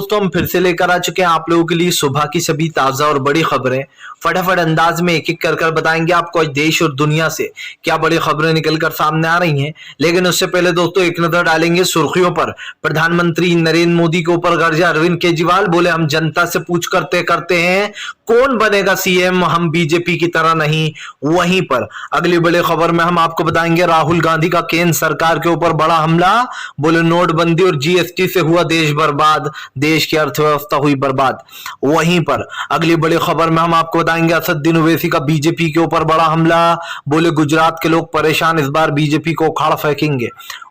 दोस्तों हम फिर से लेकर आ चुके हैं आप लोगों के लिए सुबह की सभी ताजा और बड़ी खबरें। फटाफट अंदाज में एक एक कर बताएंगे आपको आज देश और दुनिया से क्या बड़ी खबरें निकल कर सामने आ रही हैं। लेकिन उससे पहले दोस्तों एक नजर डालेंगे सुर्खियों पर। प्रधानमंत्री नरेंद्र मोदी के ऊपर गर्जा अरविंद केजरीवाल, बोले हम जनता से पूछ करते हैं कौन बनेगा सीएम, हम बीजेपी की तरह नहीं। वहीं पर अगली बड़ी खबर में हम आपको बताएंगे राहुल गांधी का केंद्र सरकार के ऊपर बड़ा हमला, बोले नोटबंदी और जीएसटी से हुआ देश बर्बाद, देश की अर्थव्यवस्था हुई बर्बाद। वहीं पर अगली बड़ी खबर में हम आपको बताएंगे असदुद्दीन ओवैसी का बीजेपी के ऊपर बड़ा हमला, बोले गुजरात के लोग परेशान, इस बार बीजेपी को उखाड़ फेंकेंगे।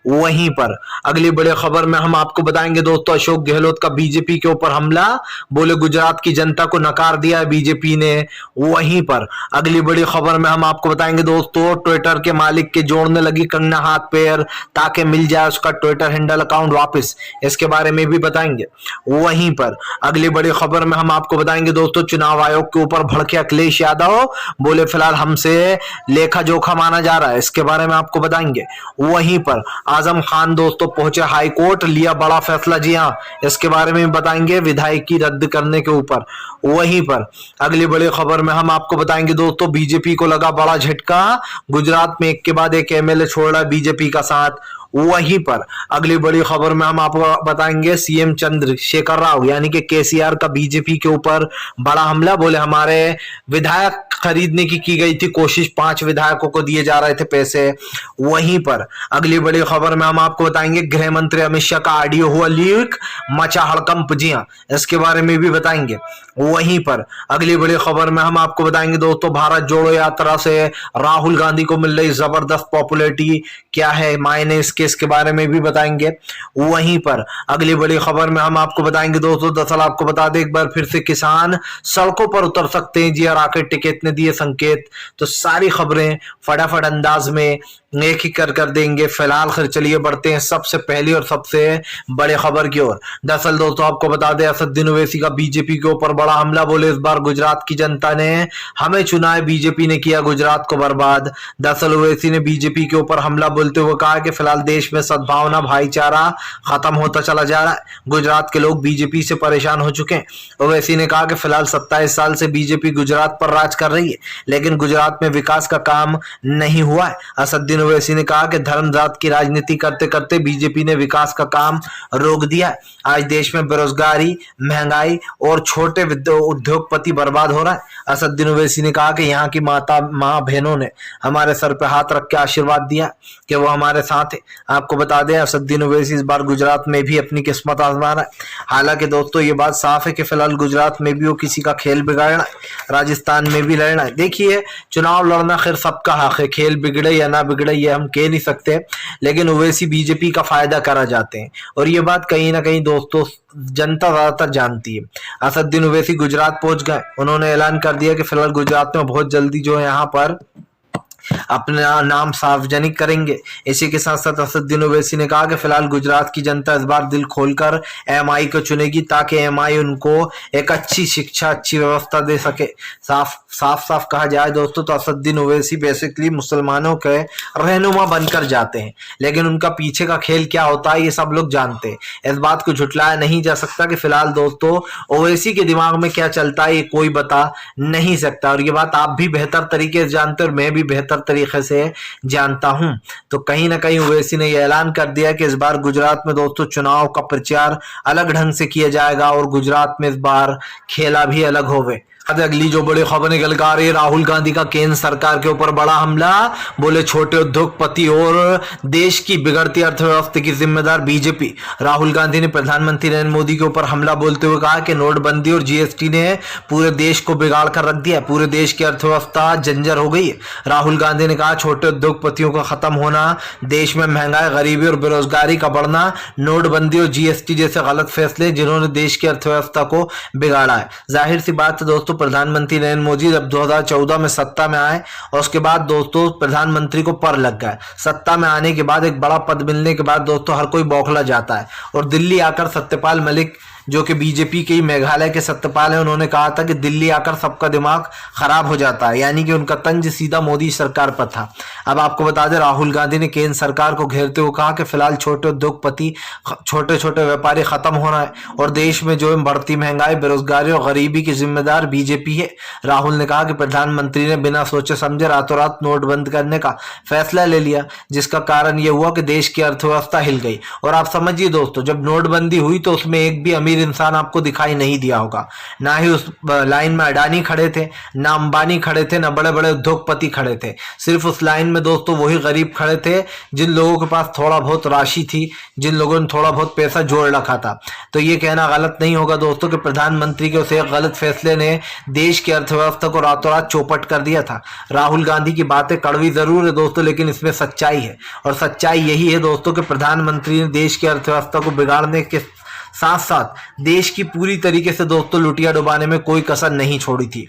वहीं पर अगली बड़ी खबर में हम आपको बताएंगे दोस्तों अशोक गहलोत का बीजेपी के ऊपर हमला, बोले गुजरात की जनता को नकार दिया है बीजेपी ने। वहीं पर अगली बड़ी खबर में हम आपको बताएंगे दोस्तों ट्विटर के मालिक के जोड़ने लगी कंगना हाथ पैर ताकि मिल जाए उसका ट्विटर हैंडल अकाउंट वापस, इसके बारे में भी बताएंगे। वहीं पर अगली बड़ी खबर में हम आपको बताएंगे दोस्तों चुनाव आयोग के ऊपर भड़के अखिलेश यादव, बोले फिलहाल हमसे लेखा जोखा माना जा रहा है, इसके बारे में आपको बताएंगे। वहीं पर आजम खान दोस्तों पहुंचे हाई कोर्ट, लिया बड़ा फैसला, जी हां, इसके बारे में बताएंगे विधायकी रद्द करने के ऊपर। वहीं पर अगली बड़ी खबर में हम आपको बताएंगे दोस्तों बीजेपी को लगा बड़ा झटका, गुजरात में एक के बाद एक एमएलए छोड़ रहा है बीजेपी का साथ। वहीं पर अगली बड़ी खबर में हम आपको बताएंगे सीएम चंद्रशेखर राव यानी कि केसीआर का बीजेपी के ऊपर बड़ा हमला, बोले हमारे विधायक खरीदने की गई थी कोशिश, 5 विधायकों को दिए जा रहे थे पैसे। वहीं पर अगली बड़ी खबर में हम आपको बताएंगे गृह मंत्री अमित शाह का ऑडियो हुआ लीक, मचा हड़कंप, जी हां, इसके बारे में भी बताएंगे। वहीं पर अगली बड़ी खबर में हम आपको बताएंगे दोस्तों भारत जोड़ो यात्रा से राहुल गांधी को मिल रही जबरदस्त पॉपुलैरिटी, क्या है मायने इसके बारे में भी बताएंगे। वहीं पर अगली बड़ी खबर में हम आपको बताएंगे दोस्तों दरअसल आपको बता दें एक बार फिर से किसान सड़कों पर उतर सकते हैं, जी रॉकेट टिकट ने दिए संकेत। तो सारी खबरें फटाफट अंदाज में एक ही कर देंगे। फिलहाल खैर चलिए बढ़ते हैं सबसे पहली और सबसे बड़े खबर की ओर। दरअसल दोस्तों आपको बता दें असदुद्दीन ओवैसी का बीजेपी के ऊपर बड़ा हमला, बोले इस बार गुजरात की जनता ने हमें चुना है, बीजेपी ने किया गुजरात को बर्बाद। दरअसल ओवैसी ने बीजेपी के ऊपर हमला बोलते हुए कहा कि फिलहाल देश में सद्भावना भाईचारा खत्म होता चला जा रहा है, गुजरात के लोग बीजेपी से परेशान हो चुके हैं। ओवैसी ने कहा कि फिलहाल 27 साल से बीजेपी गुजरात पर राज कर रही है लेकिन गुजरात में विकास का काम नहीं हुआ है। असदुद्दीन ओवैसी ने कहा कि धर्म जात की राजनीति करते करते बीजेपी ने विकास का काम रोक दिया है। आज देश में बेरोजगारी, महंगाई और छोटे उद्योगपति बर्बाद हो रहा है। असदुद्दीन ओवैसी ने कहा कि यहाँ की माँ बहनों ने हमारे सर पे हाथ रख के आशीर्वाद दिया कि वो हमारे साथ है। आपको बता दें असदुद्दीन ओवैसी इस बार गुजरात में भी अपनी किस्मत आजमा रहा है। हालांकि दोस्तों ये बात साफ है कि फिलहाल गुजरात में भी वो किसी का खेल बिगाड़ना है, राजस्थान में भी लड़ना है। देखिए चुनाव लड़ना खैर सबका हक है, खेल बिगड़े या ना बिगड़े ये हम कह नहीं सकते, लेकिन ओवैसी बीजेपी का फायदा करा जाते हैं और ये बात कहीं ना कहीं दोस्तों जनता ज्यादातर जानती है। असदुद्दीन ओवैसी गुजरात पहुंच गए, उन्होंने ऐलान कर दिया कि फिलहाल गुजरात में बहुत जल्दी जो है यहाँ पर अपना नाम सार्वजनिक करेंगे। इसी के साथ साथ असदुद्दीन ओवैसी ने कहा कि फिलहाल गुजरात की जनता इस बार दिल खोलकर एमआई को चुनेगी ताकि एमआई उनको एक अच्छी शिक्षा, अच्छी व्यवस्था दे सके। साफ कहा जाए दोस्तों तो असदुद्दीन ओवैसी बेसिकली मुसलमानों के रहनुमा बनकर जाते हैं, लेकिन उनका पीछे का खेल क्या होता है ये सब लोग जानते हैं। इस बात को झुटलाया नहीं जा सकता कि फिलहाल दोस्तों ओवैसी के दिमाग में क्या चलता है ये कोई बता नहीं सकता, और ये बात आप भी बेहतर तरीके से जानते हैं और मैं भी बेहतर तरीके से जानता हूं। तो कहीं ना कहीं ओवैसी ने यह ऐलान कर दिया कि इस बार गुजरात में दोस्तों चुनाव का प्रचार अलग ढंग से किया जाएगा और गुजरात में इस बार खेला भी अलग होवे। अगली जो बड़ी खबर निकल कर आ रही है राहुल गांधी का केंद्र सरकार के ऊपर बड़ा हमला, बोले छोटे उद्योगपति और देश की बिगड़ती अर्थव्यवस्था की जिम्मेदार बीजेपी। राहुल गांधी ने प्रधानमंत्री नरेंद्र मोदी के ऊपर हमला बोलते हुए कहा कि नोटबंदी और जीएसटी ने पूरे देश को बिगाड़ कर रख दिया, पूरे देश की अर्थव्यवस्था जंजर हो गई है। राहुल गांधी ने कहा छोटे उद्योगपतियों का खत्म होना, देश में महंगाई, गरीबी और बेरोजगारी का बढ़ना, नोटबंदी और जीएसटी जैसे गलत फैसले जिन्होंने देश की अर्थव्यवस्था को बिगाड़ा है। जाहिर सी बात है दोस्तों प्रधानमंत्री नरेंद्र मोदी जब 2014 में सत्ता में आए और उसके बाद दोस्तों प्रधानमंत्री को पर लग गया। सत्ता में आने के बाद एक बड़ा पद मिलने के बाद दोस्तों हर कोई बौखला जाता है और दिल्ली आकर सत्यपाल मलिक जो कि बीजेपी के ही मेघालय के सत्यपाल हैं, उन्होंने कहा था कि दिल्ली आकर सबका दिमाग खराब हो जाता है, यानी कि उनका तंज सीधा मोदी सरकार पर था। अब आपको बता दें, राहुल गांधी ने केंद्र सरकार को घेरते हुए कहा कि फिलहाल छोटे उद्योगपति, छोटे छोटे व्यापारी खत्म होना है और देश में जो बढ़ती महंगाई, बेरोजगारी और गरीबी की जिम्मेदार बीजेपी है। राहुल ने कहा कि प्रधानमंत्री ने बिना सोचे समझे रातों रात नोट बंद करने का फैसला ले लिया, जिसका कारण यह हुआ कि देश की अर्थव्यवस्था हिल गई। और आप समझिए दोस्तों, जब नोटबंदी हुई तो उसमें एक भी अमीर इंसान आपको दिखाई नहीं दिया होगा, ना ही उस लाइन में अडानी खड़े थे, ना अंबानी खड़े थे, ना बड़े बड़े उद्योगपति खड़े थे। सिर्फ उस लाइन में दोस्तों वही गरीब खड़े थे जिन लोगों के पास थोड़ा बहुत राशि थी, जिन लोगों ने थोड़ा बहुत पैसा जोड़ रखा था। तो ये कहना गलत नहीं होगा दोस्तों कि प्रधानमंत्री के उस एक गलत फैसले ने देश की अर्थव्यवस्था को रातों रात चौपट कर दिया था। राहुल गांधी की बातें कड़वी जरूर है दोस्तों, लेकिन इसमें सच्चाई है, और सच्चाई यही है दोस्तों कि प्रधानमंत्री ने देश की अर्थव्यवस्था को बिगाड़ने के साथ साथ देश की पूरी तरीके से दोस्तों लुटिया डुबाने में कोई कसर नहीं छोड़ी थी।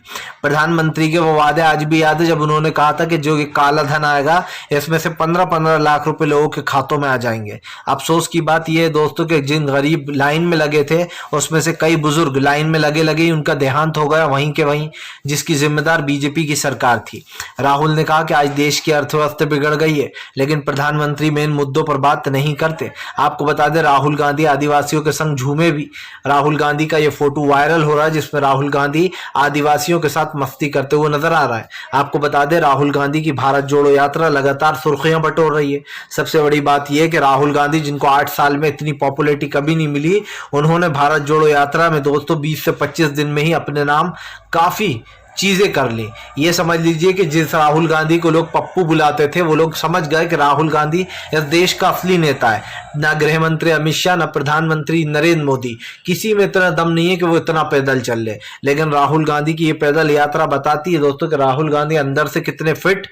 प्रधानमंत्री के वो वादे आज भी याद है, जब उन्होंने कहा था कि जो काला धन आएगा इसमें से 15-15 लाख रुपए लोगों के खातों में आ जाएंगे। अफसोस की बात यह है दोस्तों कि जिन गरीब लाइन में लगे थे उसमें से कई बुजुर्ग लाइन में लगे लगे ही उनका देहांत हो गया वहीं के वहीं, जिसकी जिम्मेदार बीजेपी की सरकार थी। राहुल ने कहा कि आज देश की अर्थव्यवस्था बिगड़ गई है, लेकिन प्रधानमंत्री मेन मुद्दों पर बात नहीं करते। आपको बता दें, राहुल गांधी आदिवासियों के संग झूमे भी। राहुल गांधी का ये फोटो वायरल हो रहा है जिसमें राहुल गांधी आदिवासियों के साथ मस्ती करते हुए नजर आ रहा है। आपको बता दें, राहुल गांधी की भारत जोड़ो यात्रा लगातार सुर्खियां बटोर रही है। सबसे बड़ी बात यह है कि राहुल गांधी, जिनको 8 साल में इतनी पॉपुलैरिटी कभी नहीं मिली, उन्होंने भारत जोड़ो यात्रा में दोस्तों 20 से 25 दिन में ही अपने नाम काफी चीजें कर ली। ये समझ लीजिए कि जिस राहुल गांधी को लोग पप्पू बुलाते थे, वो लोग समझ गए कि राहुल गांधी इस देश का असली नेता है। ना गृह मंत्री अमित शाह, ना प्रधानमंत्री नरेंद्र मोदी, किसी में इतना दम नहीं है कि वो इतना पैदल चल ले। लेकिन राहुल गांधी की ये पैदल यात्रा बताती है दोस्तों कि राहुल गांधी अंदर से कितने फिट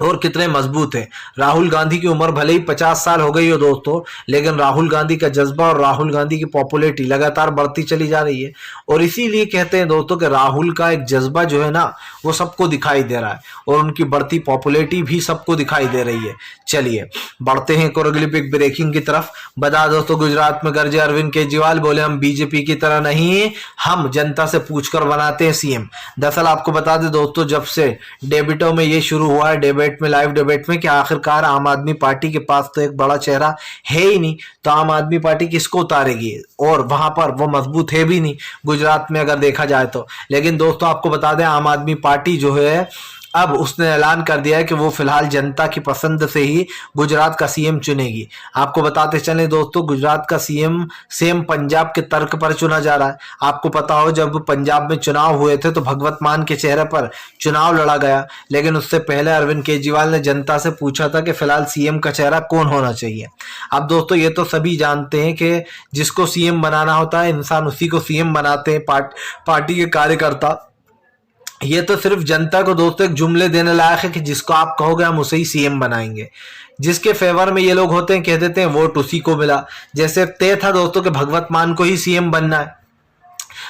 और कितने मजबूत है। राहुल गांधी की उम्र भले ही 50 साल हो गई हो दोस्तों, लेकिन राहुल गांधी का जज्बा और राहुल गांधी की पॉपुलैरिटी लगातार बढ़ती चली जा रही है। और इसीलिए कहते हैं दोस्तों कि राहुल का एक जज्बा जो है ना, वो सबको दिखाई दे रहा है और उनकी बढ़ती पॉपुलैरिटी भी सबको दिखाई दे रही है। चलिए बढ़ते हैं और अगली बिग ब्रेकिंग की तरफ। बता दोस्तों, गुजरात में गरजे अरविंद केजरीवाल, बोले हम बीजेपी की तरह नहीं, हम जनता से पूछकर बनाते हैं सीएम। दरअसल आपको बता दें दोस्तों, जब से डेबिटों में ये शुरू हुआ है, डेबिट में, लाइव डिबेट में, कि आखिरकार आम आदमी पार्टी के पास तो एक बड़ा चेहरा है ही नहीं, तो आम आदमी पार्टी किसको उतारेगी, और वहां पर वो मजबूत है भी नहीं गुजरात में अगर देखा जाए तो। लेकिन दोस्तों आपको बता दें, आम आदमी पार्टी जो है अब उसने ऐलान कर दिया है कि वो फिलहाल जनता की पसंद से ही गुजरात का सीएम चुनेगी। आपको बताते चले दोस्तों, गुजरात का सीएम सेम पंजाब के तर्क पर चुना जा रहा है। आपको पता हो, जब पंजाब में चुनाव हुए थे तो भगवत मान के चेहरे पर चुनाव लड़ा गया, लेकिन उससे पहले अरविंद केजरीवाल ने जनता से पूछा था कि फिलहाल सीएम का चेहरा कौन होना चाहिए। अब दोस्तों ये तो सभी जानते हैं कि जिसको सीएम बनाना होता है इंसान उसी को सीएम बनाते हैं, पार्टी के कार्यकर्ता। ये तो सिर्फ जनता को दोस्तों एक जुमले देने लायक है कि जिसको आप कहोगे हम उसे ही सीएम बनाएंगे। जिसके फेवर में ये लोग होते हैं, कह देते हैं वोट उसी को मिला। जैसे तय था दोस्तों कि भगवत मान को ही सीएम बनना है।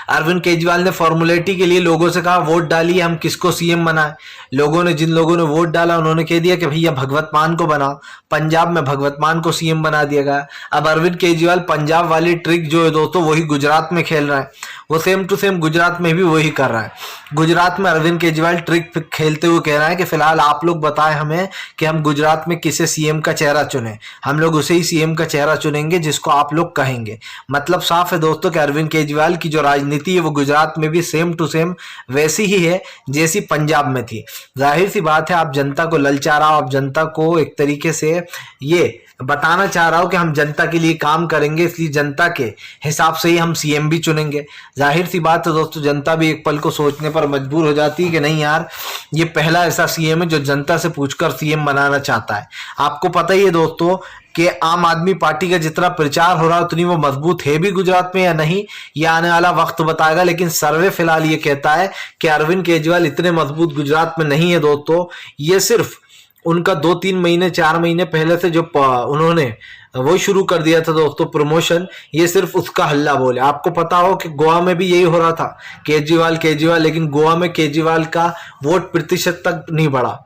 अरविंद केजरीवाल ने फॉर्मुलेटी के लिए लोगों से कहा वोट डालिए, हम किसको सीएम बनाए। लोगों ने, जिन लोगों ने वोट डाला, उन्होंने कह दिया कि भैया भगवत मान को बनाओ। पंजाब में भगवत मान को सीएम बना दिया गया। अब अरविंद केजरीवाल पंजाब वाली ट्रिक जो है दोस्तों वही गुजरात में खेल रहा है, वो सेम टू सेम गुजरात में भी वही कर रहा है। गुजरात में अरविंद केजरीवाल ट्रिक खेलते हुए कह रहा है कि फिलहाल आप लोग बताएं हमें कि हम गुजरात में किसे सीएम का चेहरा चुने, हम लोग उसे ही सीएम का चेहरा चुनेंगे जिसको आप लोग कहेंगे। मतलब साफ है दोस्तों कि अरविंद केजरीवाल की जो राजनीति है वो गुजरात में भी सेम टू सेम वैसी ही है जैसी पंजाब में थी। जाहिर सी बात है, आप जनता को ललचा रहा हो, आप जनता को एक तरीके से ये बताना चाह रहा हूं कि हम जनता के लिए काम करेंगे, इसलिए जनता के हिसाब से ही हम सीएम भी चुनेंगे। जाहिर सी बात है दोस्तों, जनता भी एक पल को सोचने पर मजबूर हो जाती है कि नहीं यार, ये पहला ऐसा सीएम है जो जनता से पूछकर सीएम बनाना चाहता है। आपको पता ही है दोस्तों कि आम आदमी पार्टी का जितना प्रचार हो रहा है उतनी वो मजबूत है भी गुजरात में या नहीं, ये आने वाला वक्त बताएगा। लेकिन सर्वे फिलहाल ये कहता है कि अरविंद केजरीवाल इतने मजबूत गुजरात में नहीं है दोस्तों। ये सिर्फ उनका 2-3 महीने 4 महीने पहले से जो उन्होंने वो शुरू कर दिया था दोस्तों प्रमोशन, ये सिर्फ उसका हल्ला बोले। आपको पता हो कि गोवा में भी यही हो रहा था, केजरीवाल, लेकिन गोवा में केजरीवाल का वोट प्रतिशत तक नहीं बढ़ा।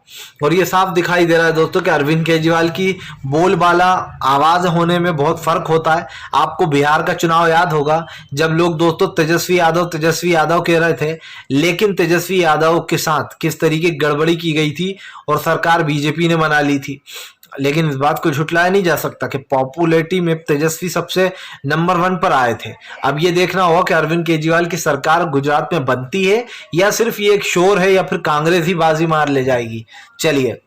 और ये साफ दिखाई दे रहा है दोस्तों कि अरविंद केजरीवाल की बोलबाला आवाज होने में बहुत फर्क होता है। आपको बिहार का चुनाव याद होगा, जब लोग दोस्तों तेजस्वी यादव कह रहे थे, लेकिन तेजस्वी यादव के साथ किस तरीके की गड़बड़ी की गई थी और सरकार बीजेपी ने बना ली थी। लेकिन इस बात को झुटलाया नहीं जा सकता कि पॉपुलैरिटी में तेजस्वी सबसे नंबर 1 पर आए थे। अब ये देखना होगा कि अरविंद केजरीवाल की सरकार गुजरात में बनती है या सिर्फ ये एक शोर है या फिर कांग्रेस ही बाजी मार ले जाएगी। चलिए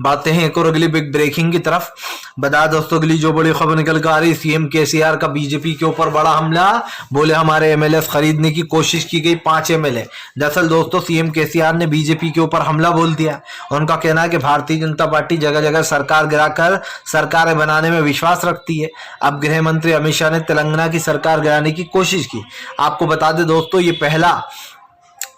बातें हैं एक और अगली बिग ब्रेकिंग की तरफ। बता दोस्तों अगली जो बड़ी खबर निकल कर आ रही, सीएम केसीआर का बीजेपी के ऊपर बड़ा हमला। बोले हमारे एमएलए खरीदने की कोशिश की गई 5 एमएलए। दरअसल दोस्तों सीएम केसीआर ने बीजेपी के ऊपर हमला बोल दिया। उनका कहना है कि भारतीय जनता पार्टी जगह जगह सरकार गिराकर सरकारें बनाने में विश्वास रखती है। अब गृह मंत्री अमित शाह ने तेलंगाना की सरकार गिराने की कोशिश की। आपको बता दें दोस्तों ये पहला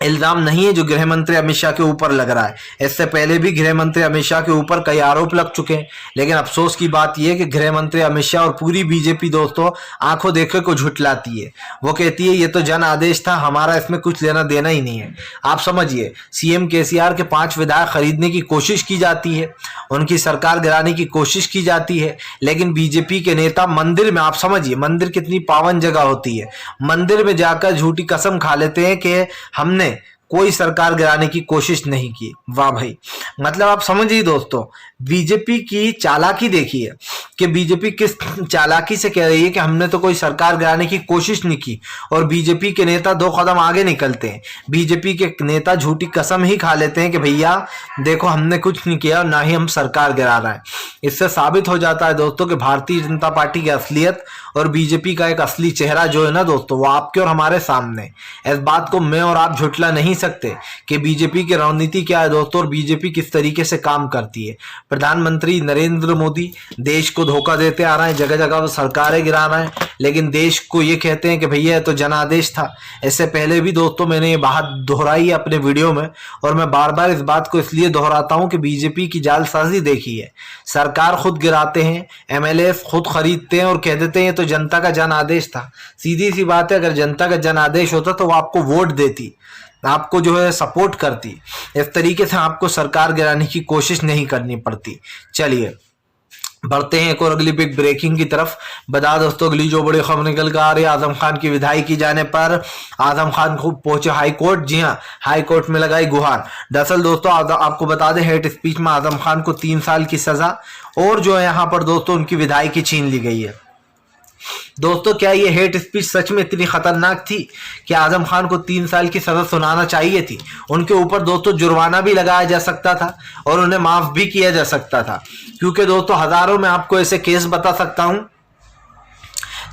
इल्जाम नहीं है जो गृह मंत्री अमित शाह के ऊपर लग रहा है। इससे पहले भी गृह मंत्री अमित शाह के ऊपर कई आरोप लग चुके हैं। लेकिन अफसोस की बात यह है कि गृह मंत्री अमित शाह और पूरी बीजेपी दोस्तों आंखों देखे को झुठलाती है। वो कहती है ये तो जन आदेश था, हमारा इसमें कुछ लेना देना ही नहीं है। आप समझिए सीएम केसीआर के 5 विधायक खरीदने की कोशिश की जाती है, उनकी सरकार गिराने की कोशिश की जाती है, लेकिन बीजेपी के नेता मंदिर में, आप समझिए मंदिर कितनी पावन जगह होती है, मंदिर में जाकर झूठी कसम खा लेते हैं कि हमने कोई सरकार गिराने की कोशिश नहीं की। वाह भाई, मतलब आप समझिए दोस्तों बीजेपी की चालाकी देखिए कि बीजेपी किस चालाकी से कह रही है कि हमने तो कोई सरकार गिराने की कोशिश नहीं की, और बीजेपी के नेता 2 कदम आगे निकलते हैं। बीजेपी के नेता झूठी कसम ही खा लेते हैं कि भैया देखो हमने कुछ नहीं किया और ना ही हम सरकार गिरा रहे हैं। इससे साबित हो जाता है दोस्तों कि भारतीय जनता पार्टी की असलियत और बीजेपी का एक असली चेहरा जो है ना दोस्तों वो आपके और हमारे सामने। इस बात को मैं और आप झुटला नहीं सकते कि बीजेपी की रणनीति क्या है दोस्तों और बीजेपी किस तरीके से काम करती है। प्रधानमंत्री नरेंद्र मोदी देश को धोखा देते आ रहे हैं, जगह जगह वो सरकारें गिरा रहे हैं, लेकिन देश को ये कहते हैं कि भैया ये तो जनादेश था। इससे पहले भी दोस्तों मैंने ये बात दोहराई है अपने वीडियो में, और मैं बार बार इस बात को इसलिए दोहराता हूं कि बीजेपी की जालसाजी देखी है। सरकार खुद गिराते हैं, एमएलए खुद खरीदते हैं और कह देते हैं ये तो जनता का जन आदेश था। सीधी सी बात है, अगर जनता का जन आदेश होता तो वो आपको वोट देती, आपको जो है सपोर्ट करती। इस तरीके से आपको सरकार गिराने की कोशिश नहीं करनी पड़ती। चलिए बढ़ते हैं एक और अगली बिग ब्रेकिंग की तरफ। बता दोस्तों अगली जो बड़ी खबर निकल कर आ रही है, आजम खान की विदाई की जाने पर आजम खान खूब पहुंचे हाई कोर्ट। जी हां, हाई कोर्ट में लगाई गुहार। दरअसल दोस्तों आपको बता दें हेट स्पीच में आजम खान को 3 साल की सजा और जो है यहाँ पर दोस्तों उनकी विदाई की छीन ली गई है। दोस्तों क्या ये हेट स्पीच सच में इतनी खतरनाक थी कि आजम खान को 3 साल की सजा सुनाना चाहिए थी? उनके ऊपर दोस्तों जुर्माना भी लगाया जा सकता था और उन्हें माफ भी किया जा सकता था, क्योंकि दोस्तों हजारों में आपको ऐसे केस बता सकता हूं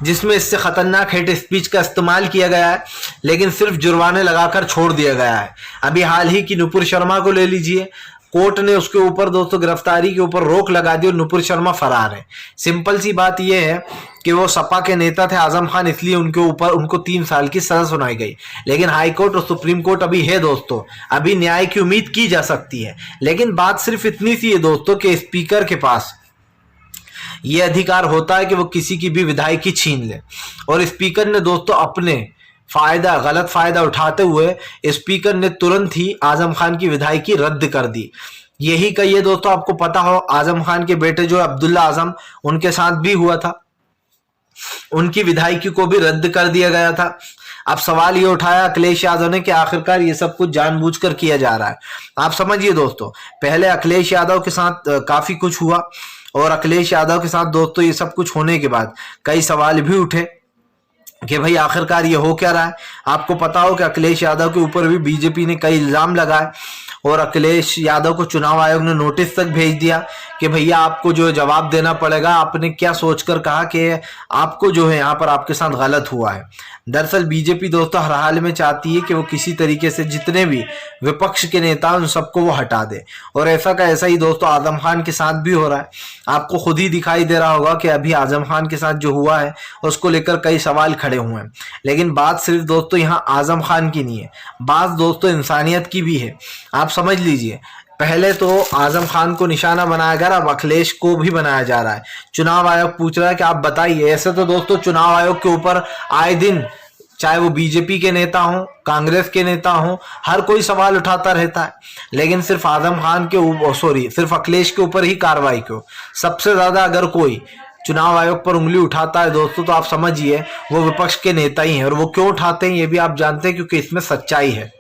जिसमें इससे खतरनाक हेट स्पीच का इस्तेमाल किया गया है, लेकिन सिर्फ जुर्माने लगाकर छोड़ दिया गया है। अभी हाल ही की नुपुर शर्मा को ले लीजिए, कोर्ट ने उसके ऊपर दोस्तों गिरफ्तारी के ऊपर रोक लगा दी और नुपुर शर्मा फरार है। सिंपल सी बात यह है कि वो सपा के नेता थे आजम खान, इसलिए उनके ऊपर उनको 3 साल की सजा सुनाई गई। लेकिन हाई कोर्ट और सुप्रीम कोर्ट अभी है दोस्तों, अभी न्याय की उम्मीद की जा सकती है। लेकिन बात सिर्फ इतनी सी है दोस्तों कि स्पीकर के पास ये अधिकार होता है कि वो किसी की भी विधायकी छीन ले, और स्पीकर ने दोस्तों अपने गलत फायदा उठाते हुए स्पीकर ने तुरंत ही आजम खान की विधायकी रद्द कर दी। यही कहिए दोस्तों, आपको पता हो आजम खान के बेटे जो अब्दुल्ला आजम, उनके साथ भी हुआ था, उनकी विधायकी को भी रद्द कर दिया गया था। अब सवाल ये उठाया अखिलेश यादव ने कि आखिरकार ये सब कुछ जानबूझकर किया जा रहा है। आप समझिए दोस्तों, पहले अखिलेश यादव के साथ काफी कुछ हुआ, और अखिलेश यादव के साथ दोस्तों ये सब कुछ होने के बाद कई सवाल भी उठे कि भाई आखिरकार ये हो क्या रहा है। आपको पता हो कि अखिलेश यादव के ऊपर भी बीजेपी ने कई इल्जाम लगाए, और अखिलेश यादव को चुनाव आयोग ने नोटिस तक भेज दिया कि भैया आपको जो है जवाब देना पड़ेगा, आपने क्या सोचकर कहा कि आपको जो है यहाँ पर आपके साथ गलत हुआ है। दरअसल बीजेपी दोस्तों हर हाल में चाहती है कि वो किसी तरीके से जितने भी विपक्ष के नेता उन सबको वो हटा दे, और ऐसा का ऐसा ही दोस्तों आजम खान के साथ भी हो रहा है। आपको खुद ही दिखाई दे रहा होगा कि अभी आजम खान के साथ जो हुआ है उसको लेकर कई सवाल खड़े हुए हैं। लेकिन बात सिर्फ दोस्तों यहाँ आजम खान की नहीं है, बात दोस्तों इंसानियत की भी है। आप समझ लीजिए पहले तो आजम खान को निशाना बनाया गया, अब अखिलेश को भी बनाया जा रहा है। चुनाव आयोग पूछ रहा है कि आप बताइए। ऐसे तो दोस्तों चुनाव आयोग के ऊपर आए दिन, चाहे वो बीजेपी के नेता हों, कांग्रेस के नेता हों, हर कोई सवाल उठाता रहता है, लेकिन सिर्फ आजम खान के ऊपर, सिर्फ अखिलेश के ऊपर ही कार्रवाई क्यों? सबसे ज्यादा अगर कोई चुनाव आयोग पर उंगली उठाता है दोस्तों, तो आप समझिए वो विपक्ष के नेता ही हैं। और वो क्यों उठाते हैं ये भी आप जानते हैं, क्योंकि इसमें सच्चाई है।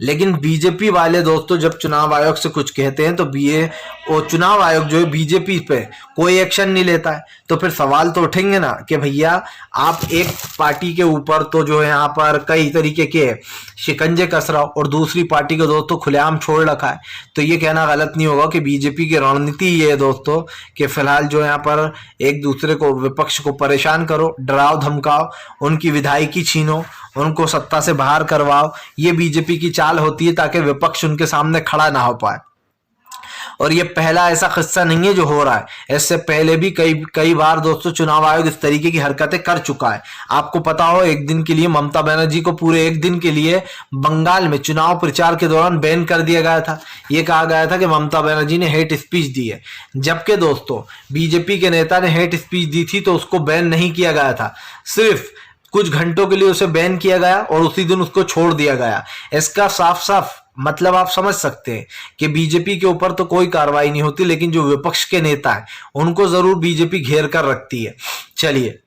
लेकिन बीजेपी वाले दोस्तों जब चुनाव आयोग से कुछ कहते हैं तो चुनाव आयोग जो है बीजेपी पे कोई एक्शन नहीं लेता है, तो फिर सवाल तो उठेंगे ना कि भैया आप एक पार्टी के ऊपर तो जो है यहाँ पर कई तरीके के शिकंजे कस रहा हो और दूसरी पार्टी को दोस्तों खुलेआम छोड़ रखा है। तो ये कहना गलत नहीं होगा कि बीजेपी की रणनीति ये है दोस्तों कि फिलहाल जो यहाँ पर एक दूसरे को, विपक्ष को परेशान करो, डराओ धमकाओ, उनकी विधायकी छीनो, उनको सत्ता से बाहर करवाओ। ये बीजेपी की चाल होती है ताकि विपक्ष उनके सामने खड़ा ना हो पाए। और ये पहला ऐसा किस्सा नहीं है जो हो रहा है, इससे पहले भी कई बार दोस्तों चुनाव आयोग इस तरीके की हरकतें कर चुका है। आपको पता हो, एक दिन के लिए ममता बनर्जी को पूरे एक दिन के लिए बंगाल में चुनाव प्रचार के दौरान बैन कर दिया गया था। ये कहा गया था कि ममता बनर्जी ने हेट स्पीच दी है, जबकि दोस्तों बीजेपी के नेता ने हेट स्पीच दी थी तो उसको बैन नहीं किया गया था, सिर्फ कुछ घंटों के लिए उसे बैन किया गया और उसी दिन उसको छोड़ दिया गया। इसका साफ साफ मतलब आप समझ सकते हैं कि बीजेपी के ऊपर तो कोई कार्रवाई नहीं होती, लेकिन जो विपक्ष के नेता हैं उनको जरूर बीजेपी घेर कर रखती है। चलिए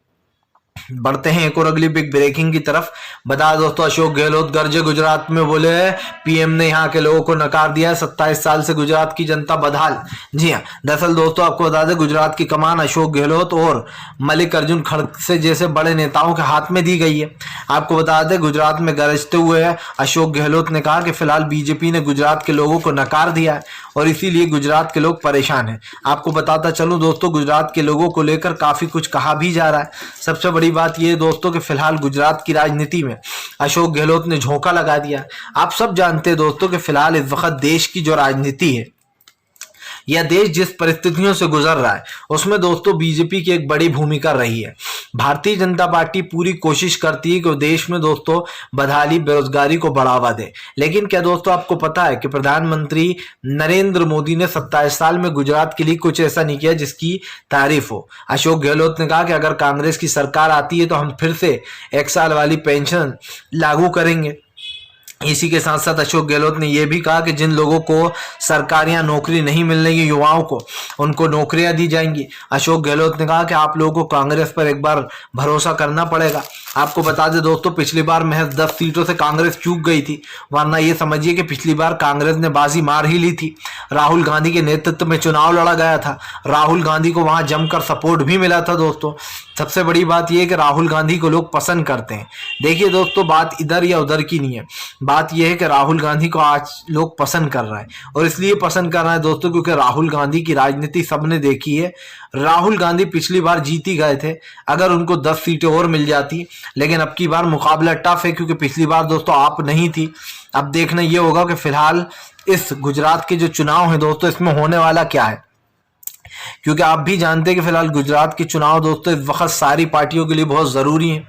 बढ़ते हैं एक और अगली बिग ब्रेकिंग की तरफ। बता दोस्तों, अशोक गहलोत गरजे गुजरात में, बोले पीएम ने यहाँ के लोगों को नकार दिया, 27 साल से गुजरात की जनता बदहाल। जी हाँ, दरअसल दोस्तों आपको बता दें, गुजरात की कमान अशोक गहलोत और मल्लिकार्जुन खड़गे जैसे बड़े नेताओं के हाथ में दी गई है। आपको बता दें, गुजरात में गरजते हुए अशोक गहलोत ने कहा कि फिलहाल बीजेपी ने गुजरात के लोगों को नकार दिया है और इसीलिए गुजरात के लोग परेशान हैं। आपको बताता चलूं दोस्तों, गुजरात के लोगों को लेकर काफी कुछ कहा भी जा रहा है। सबसे बड़ी बात यह दोस्तों कि फिलहाल गुजरात की राजनीति में अशोक गहलोत ने झोंका लगा दिया। आप सब जानते हैं दोस्तों कि फिलहाल इस वक्त देश की जो राजनीति है या देश जिस परिस्थितियों से गुजर रहा है उसमें दोस्तों बीजेपी की एक बड़ी भूमिका रही है। भारतीय जनता पार्टी पूरी कोशिश करती है कि देश में दोस्तों बदहाली, बेरोजगारी को बढ़ावा दे। लेकिन क्या दोस्तों आपको पता है कि प्रधानमंत्री नरेंद्र मोदी ने 27 साल में गुजरात के लिए कुछ ऐसा नहीं किया जिसकी तारीफ हो। अशोक गहलोत ने कहा कि अगर कांग्रेस की सरकार आती है तो हम फिर से 1 साल वाली पेंशन लागू करेंगे। इसी के साथ साथ अशोक गहलोत ने यह भी कहा कि जिन लोगों को सरकारी या नौकरी नहीं मिल रही, युवाओं को उनको नौकरियां दी जाएंगी। अशोक गहलोत ने कहा कि आप लोगों को कांग्रेस पर एक बार भरोसा करना पड़ेगा। आपको बता दें दोस्तों, पिछली बार महज 10 सीटों से कांग्रेस चूक गई थी, वरना ये समझिए कि पिछली बार कांग्रेस ने बाजी मार ही ली थी। राहुल गांधी के नेतृत्व में चुनाव लड़ा गया था, राहुल गांधी को वहां जमकर सपोर्ट भी मिला था दोस्तों। सबसे बड़ी बात यह है कि राहुल गांधी को लोग पसंद करते हैं। देखिए दोस्तों, बात इधर या उधर की नहीं है, बात यह है कि राहुल गांधी को आज लोग पसंद कर रहा है। और इसलिए पसंद कर रहा है दोस्तों क्योंकि राहुल गांधी की राजनीति सबने देखी है। राहुल गांधी पिछली बार जीत ही गए थे, अगर उनको 10 सीटें और मिल जाती, लेकिन अब की बार मुकाबला टफ है क्योंकि पिछली बार दोस्तों आप नहीं थी। अब देखना यह होगा कि फिलहाल इस गुजरात के जो चुनाव है दोस्तों, इसमें होने वाला क्या है, क्योंकि आप भी जानते हैं कि फिलहाल गुजरात के चुनाव दोस्तों इस वक्त सारी पार्टियों के लिए बहुत जरूरी है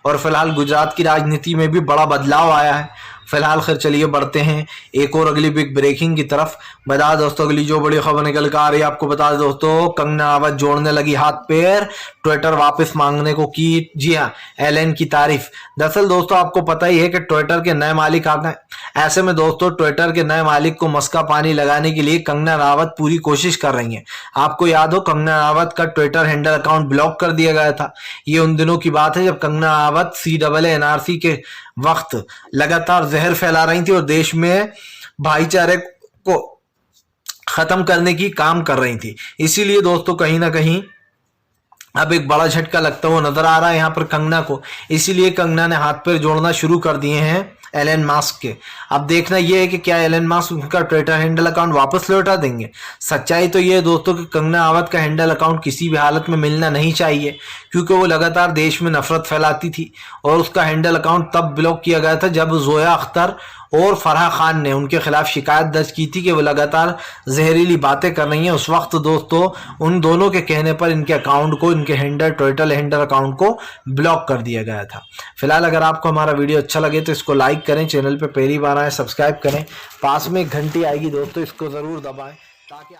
और फिलहाल गुजरात की राजनीति में भी बड़ा बदलाव आया है। फिलहाल खैर चलिए बढ़ते हैं एक और अगली बिग ब्रेकिंग की तरफ। बता दोस्तों, अगली जो बड़ी खबर निकल कर आ रही है, आपको बता दें दोस्तों, कंगना रनावत जोड़ने लगी हाथ पैर, ट्विटर वापस मांगने को की, जी हाँ, एलन की तारीफ। दरअसल दोस्तों आपको पता ही है कि ट्विटर के नए मालिक आ गए। ऐसे में दोस्तों ट्विटर के नए मालिक को मस्का पानी लगाने के लिए कंगना रनावत पूरी कोशिश कर रही है। आपको याद हो, कंगना रनावत का ट्विटर हैंडल अकाउंट ब्लॉक कर दिया गया था। ये उन दिनों की बात है जब कंगना रनावत CAA-NRC के वक्त लगातार जहर फैला रही थी और देश में भाईचारे को खत्म करने की काम कर रही थी। इसीलिए दोस्तों कहीं ना कहीं अब एक बड़ा झटका लगता हुआ नजर आ रहा है यहाँ पर कंगना को। इसीलिए कंगना ने हाथ पैर जोड़ना शुरू कर दिए हैं एलन मास्क के। अब देखना यह है कि क्या एलन मास्क उनका ट्विटर हैंडल अकाउंट वापस लौटा देंगे। सच्चाई तो यह है दोस्तों कि कंगना रनावत का हैंडल अकाउंट किसी भी हालत में मिलना नहीं चाहिए, क्योंकि वो लगातार देश में नफरत फैलाती थी और उसका हैंडल अकाउंट तब ब्लॉक किया गया था जब जोया अख्तर और फराह खान ने उनके खिलाफ शिकायत दर्ज की थी कि वो लगातार जहरीली बातें कर रही हैं। उस वक्त दोस्तों उन दोनों के कहने पर इनके अकाउंट को, इनके हैंडल, ट्विटर हैंडल अकाउंट को ब्लॉक कर दिया गया था। फिलहाल अगर आपको हमारा वीडियो अच्छा लगे तो इसको लाइक करें, चैनल पर पहली बार आए सब्सक्राइब करें, पास में एक घंटी आएगी दोस्तों, इसको ज़रूर दबाएं ताकि